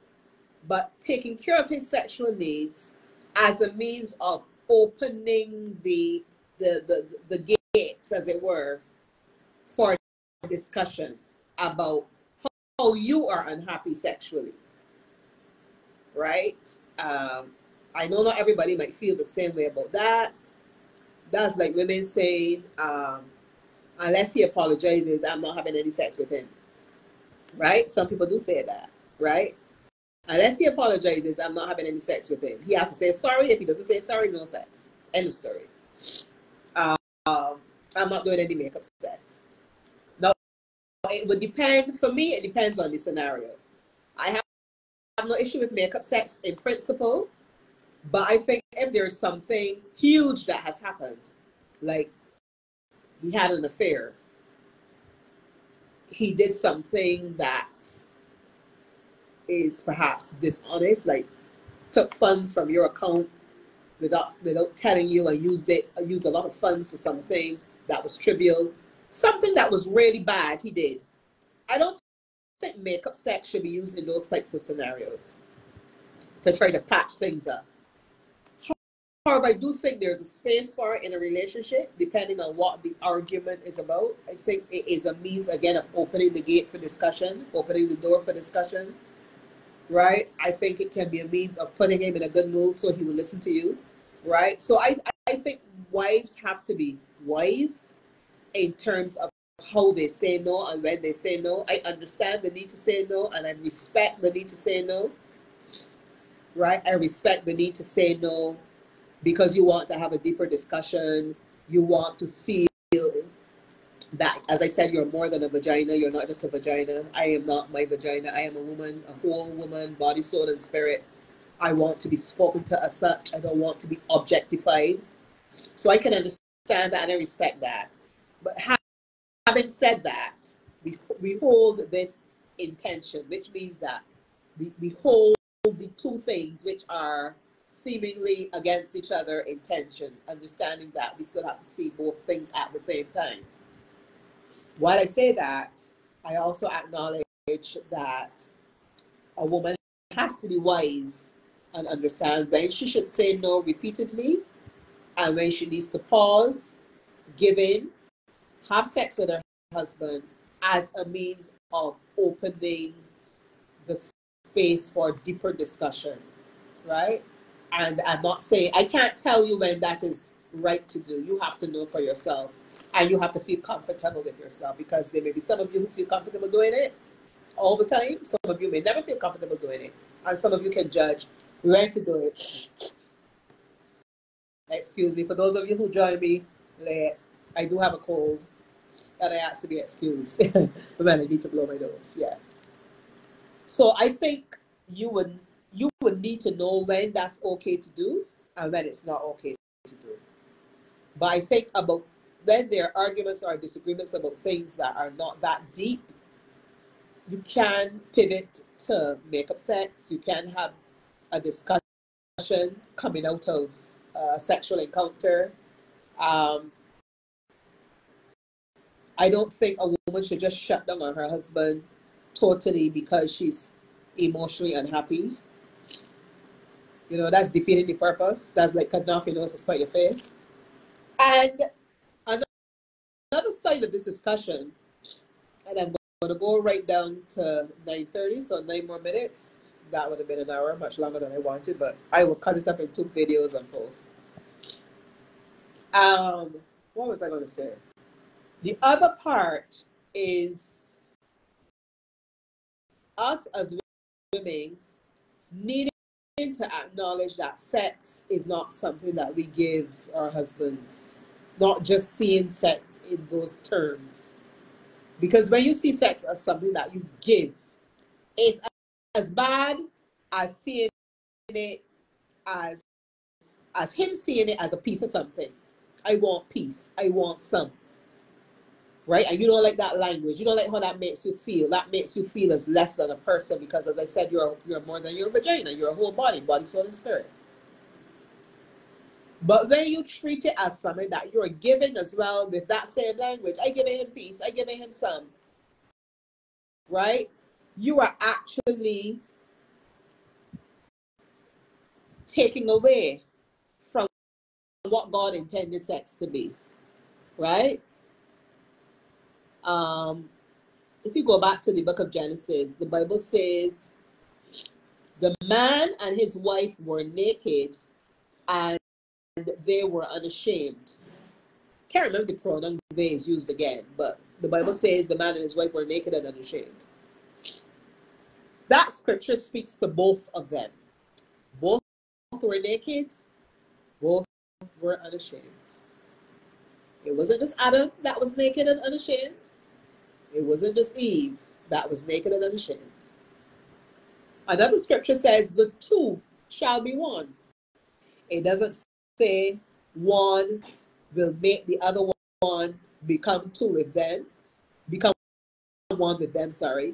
but taking care of his sexual needs as a means of opening the gates, as it were, for discussion about how you are unhappy sexually, right? I know not everybody might feel the same way about that. That's like women saying, unless he apologizes, I'm not having any sex with him, right? Some people do say that, right? Unless he apologizes, I'm not having any sex with him. He has to say sorry. If he doesn't say sorry, no sex. End of story. I'm not doing any makeup sex. Now, it would depend. For me, it depends on the scenario. I have no issue with makeup sex in principle, but I think if there's something huge that has happened, like he had an affair, he did something that is perhaps dishonest, like took funds from your account without telling you, and used a lot of funds for something that was trivial, something that was really bad he did. I don't think makeup sex should be used in those types of scenarios to try to patch things up. However, I do think there's a space for it in a relationship, depending on what the argument is about. I think it is a means, again, of opening the gate for discussion, opening the door for discussion, right? I think it can be a means of putting him in a good mood so he will listen to you, right? So I think wives have to be wise in terms of how they say no and when they say no. I understand the need to say no, and I respect the need to say no, right? I respect the need to say no because you want to have a deeper discussion. You want to feel that, as I said, you're more than a vagina. You're not just a vagina. I am not my vagina. I am a woman, a whole woman, body, soul, and spirit. I want to be spoken to as such. I don't want to be objectified. So I can understand that and I respect that. But having said that, we hold this intention, which means that we hold the two things, which are seemingly against each other intention, understanding that we still have to see both things at the same time. While I say that, I also acknowledge that a woman has to be wise and understand when she should say no repeatedly and when she needs to pause, give in, have sex with her husband as a means of opening the space for deeper discussion, right? And I'm not saying, I can't tell you when that is right to do. You have to know for yourself. And you have to feel comfortable with yourself, because there may be some of you who feel comfortable doing it all the time. Some of you may never feel comfortable doing it. And some of you can judge when to do it. Excuse me. For those of you who join me late, I do have a cold and I ask to be excused. But then I need to blow my nose. Yeah. So I think you would need to know when that's okay to do and when it's not okay to do. But I think about when there are arguments or disagreements about things that are not that deep, you can pivot to makeup sex. You can have a discussion coming out of a sexual encounter. I don't think a woman should just shut down on her husband totally because she's emotionally unhappy. You know, that's defeating the purpose. That's like cutting off your nose to spite your face. And another side of this discussion, and I'm going to go right down to 9:30, so 9 more minutes. That would have been an hour, much longer than I wanted, but I will cut it up into videos and posts. What was I going to say? The other part is us as women needing to acknowledge that sex is not something that we give our husbands, not just seeing sex in those terms. Because when you see sex as something that you give, it's as bad as seeing it as him seeing it as a piece of something. I want peace. I want some. Right? And you don't like that language. You don't like how that makes you feel. That makes you feel as less than a person, because as I said, you're more than your vagina. You're a whole body, soul, and spirit. But when you treat it as something that you're giving as well with that same language, I giving him peace, I giving him some, right? You are actually taking away from what God intended sex to be, right? If you go back to the book of Genesis, the Bible says the man and his wife were naked and they were unashamed. Can't remember the pronoun they is used again, but the Bible says the man and his wife were naked and unashamed. That scripture speaks to both of them. Both were naked, both were unashamed. It wasn't just Adam that was naked and unashamed. It wasn't just Eve that was naked and unashamed. Another scripture says the two shall be one. It doesn't say one will make the other one become one with them, sorry.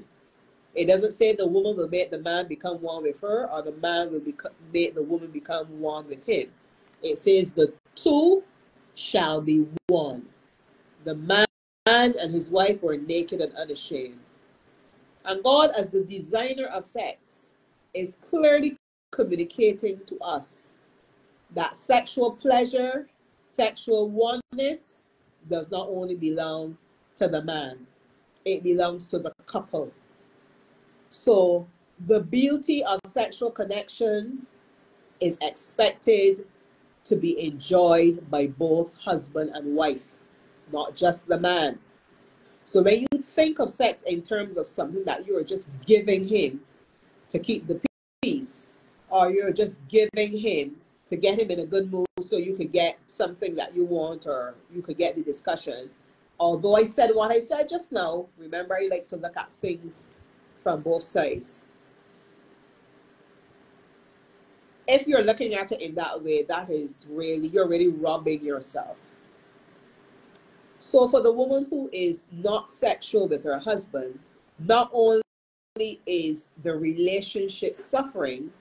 It doesn't say the woman will make the man become one with her, or the man will make the woman become one with him. It says the two shall be one. The man and his wife were naked and unashamed. And God, as the designer of sex, is clearly communicating to us that sexual pleasure, sexual oneness does not only belong to the man, it belongs to the couple. So the beauty of sexual connection is expected to be enjoyed by both husband and wife, not just the man. So when you think of sex in terms of something that you are just giving him to keep the peace, or you're just giving him to get him in a good mood so you could get something that you want, or you could get the discussion. Although I said what I said just now, remember I like to look at things from both sides. If you're looking at it in that way, that is really, you're really robbing yourself. So for the woman who is not sexual with her husband, not only is the relationship suffering,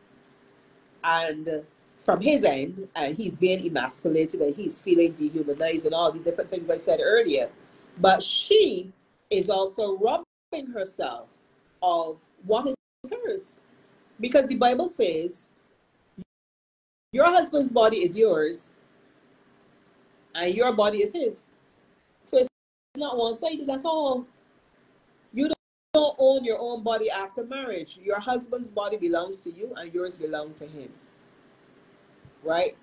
and from his end, and he's being emasculated and he's feeling dehumanized and all the different things I said earlier. But she is also robbing herself of what is hers. Because the Bible says, your husband's body is yours and your body is his. So it's not one-sided at all. You don't own your own body after marriage. Your husband's body belongs to you and yours belong to him. Right?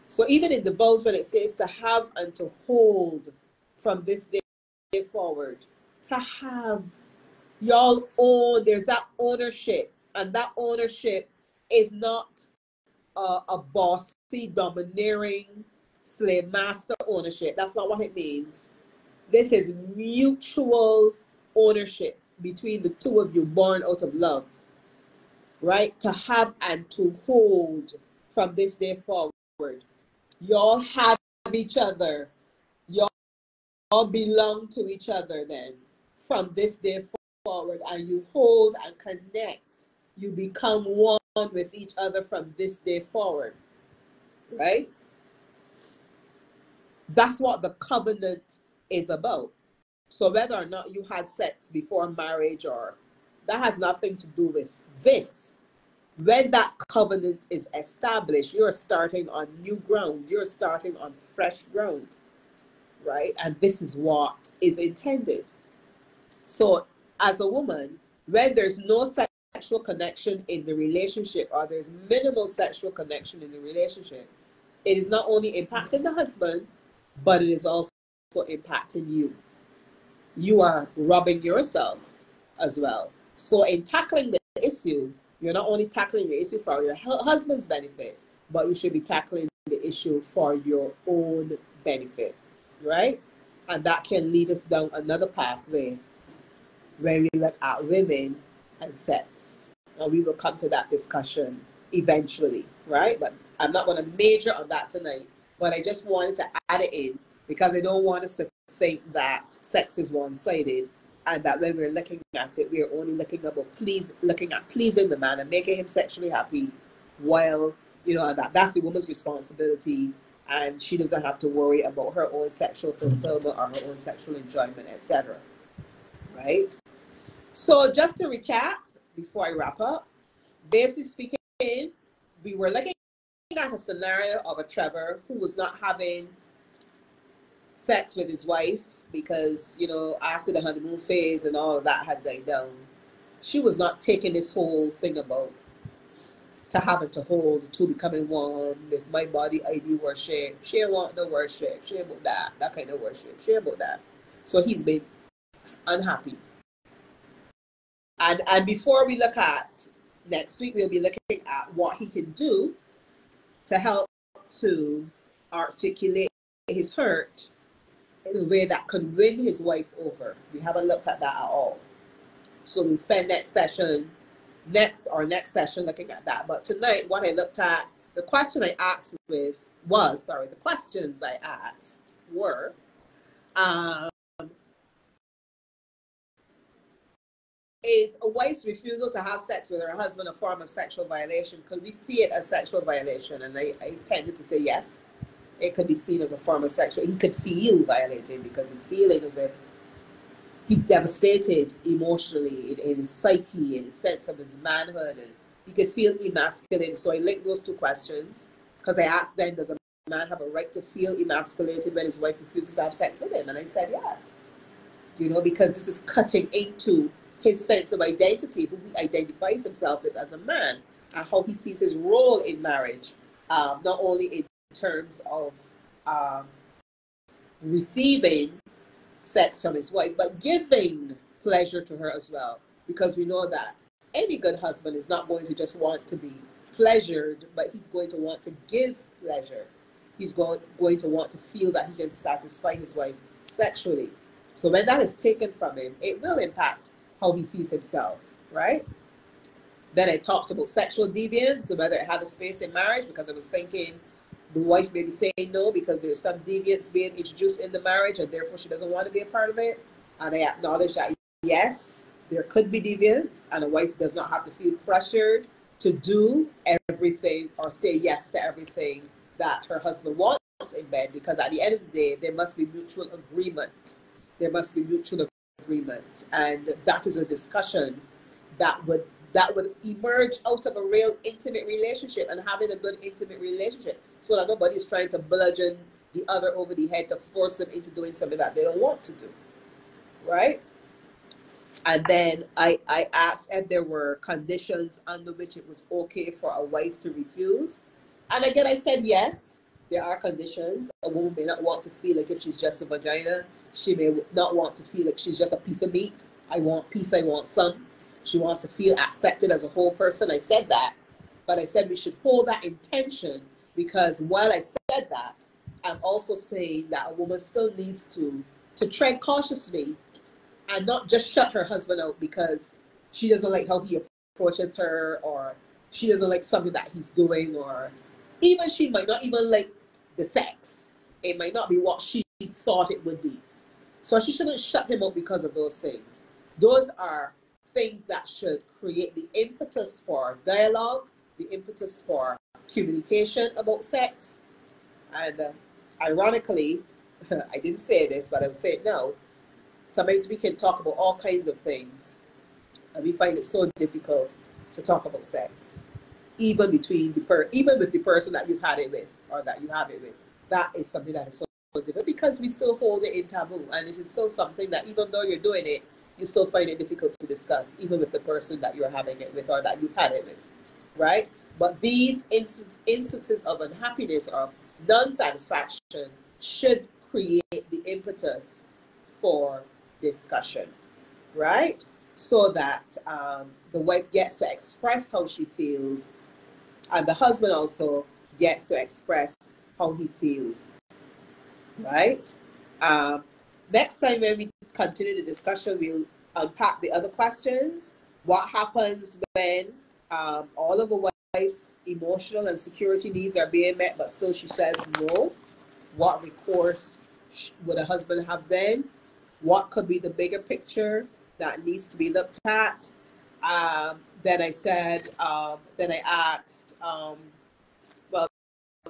So even in the vows, when it says to have and to hold from this day forward, to have, y'all own, there's that ownership. And that ownership is not a bossy, domineering, slave master ownership. That's not what it means. This is mutual ownership between the two of you, born out of love, right? To have and to hold from this day forward. Y'all have each other. Y'all belong to each other then from this day forward, and you hold and connect. You become one with each other from this day forward, right? That's what the covenant is about. So whether or not you had sex before marriage, or that has nothing to do with this. When that covenant is established, you're starting on new ground. You're starting on fresh ground, right? And this is what is intended. So as a woman, when there's no sexual connection in the relationship, or there's minimal sexual connection in the relationship, it is not only impacting the husband, but it is also impacting you. You are robbing yourself as well. So in tackling the issue, you're not only tackling the issue for your husband's benefit, but you should be tackling the issue for your own benefit, right? And that can lead us down another pathway where we look at women and sex. And we will come to that discussion eventually, right? But I'm not going to major on that tonight, but I just wanted to add it in because I don't want us to think that sex is one-sided, and that when we're looking at it, we're only looking at pleasing the man and making him sexually happy, while that's the woman's responsibility, and she doesn't have to worry about her own sexual fulfillment or her own sexual enjoyment, etc. Right? So just to recap before I wrap up, basically speaking, we were looking at a scenario of a Trevor who was not having sex with his wife because, after the honeymoon phase and all of that had died down, she was not taking this whole thing about to having to hold, to becoming one with my body ID worship. She ain't want no worship. She ain't about that kind of worship. She ain't about that. So he's been unhappy. And before we look at next week, we'll be looking at what he can do to help to articulate his hurt in a way that can win his wife over. We haven't looked at that at all. So we'll spend next session looking at that. But tonight, what I looked at, the question I asked the questions I asked were, is a wife's refusal to have sex with her husband a form of sexual violation? Could we see it as sexual violation? And I tended to say yes. It could be seen as a form of sexual. He could feel violated because he's feeling as if he's devastated emotionally in his psyche, in his sense of his manhood, and he could feel emasculated. So I linked those two questions because I asked then, does a man have a right to feel emasculated when his wife refuses to have sex with him? And I said yes. Because this is cutting into his sense of identity, who he identifies himself with as a man, and how he sees his role in marriage, not only in terms of receiving sex from his wife, but giving pleasure to her as well. Because we know that any good husband is not going to just want to be pleasured, but he's going to want to give pleasure. He's going to want to feel that he can satisfy his wife sexually. So when that is taken from him, it will impact how he sees himself, right? Then I talked about sexual deviance and whether it had a space in marriage, because I was thinking the wife may be saying no because there's some deviance being introduced in the marriage and therefore she doesn't want to be a part of it. And I acknowledge that yes, there could be deviance, and a wife does not have to feel pressured to do everything or say yes to everything that her husband wants in bed, because at the end of the day, there must be mutual agreement. There must be mutual agreement, and that is a discussion that would emerge out of a real intimate relationship, and having a good intimate relationship, so that nobody's trying to bludgeon the other over the head to force them into doing something that they don't want to do, right? And then I asked if there were conditions under which it was okay for a wife to refuse. And again, I said yes, there are conditions. A woman may not want to feel like if she's just a vagina. She may not want to feel like she's just a piece of meat. I want peace, I want some. She wants to feel accepted as a whole person. I said that. But I said we should hold that intention, because while I said that, I'm also saying that a woman still needs to tread cautiously and not just shut her husband out because she doesn't like how he approaches her, or she doesn't like something that he's doing, or even she might not even like the sex. It might not be what she thought it would be. So she shouldn't shut him out because of those things. Those are things that should create the impetus for dialogue, the impetus for communication about sex. And ironically, I didn't say this, but I'm saying now, sometimes we can talk about all kinds of things, and we find it so difficult to talk about sex, even between even with the person that you've had it with or that you have it with. That is something that is so difficult, because we still hold it in taboo, and it is still something that even though you're doing it, you still find it difficult to discuss, even with the person that you're having it with or that you've had it with, right? But these instances of unhappiness or non-satisfaction should create the impetus for discussion, right? So that the wife gets to express how she feels, and the husband also gets to express how he feels, right? Next time when we continue the discussion, we'll unpack the other questions. What happens when all of a wife's emotional and security needs are being met, but still she says no? What recourse would a husband have then? What could be the bigger picture that needs to be looked at? Then I said, then I asked, well,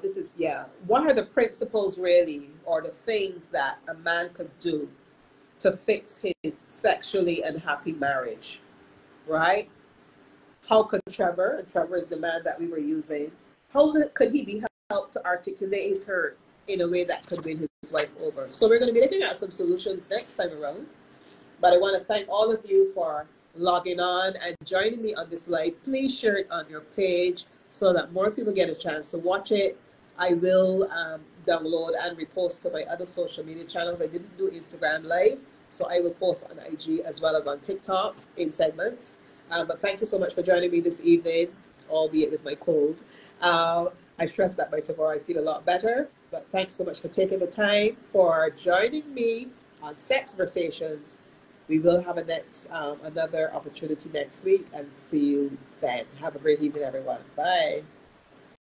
this is, yeah, what are the principles really, or the things that a man could do to fix his sexually unhappy marriage, right? How could Trevor, and Trevor is the man that we were using, how could he be helped to articulate his hurt in a way that could win his wife over? So we're going to be looking at some solutions next time around. But I want to thank all of you for logging on and joining me on this live. Please share it on your page so that more people get a chance to watch it. I will download and repost to my other social media channels. I didn't do Instagram Live, so I will post on IG as well as on TikTok in segments. But thank you so much for joining me this evening, albeit with my cold. I trust that by tomorrow I feel a lot better. But thanks so much for taking the time for joining me on Sexversations. We will have another opportunity next week, and see you then. Have a great evening, everyone. Bye.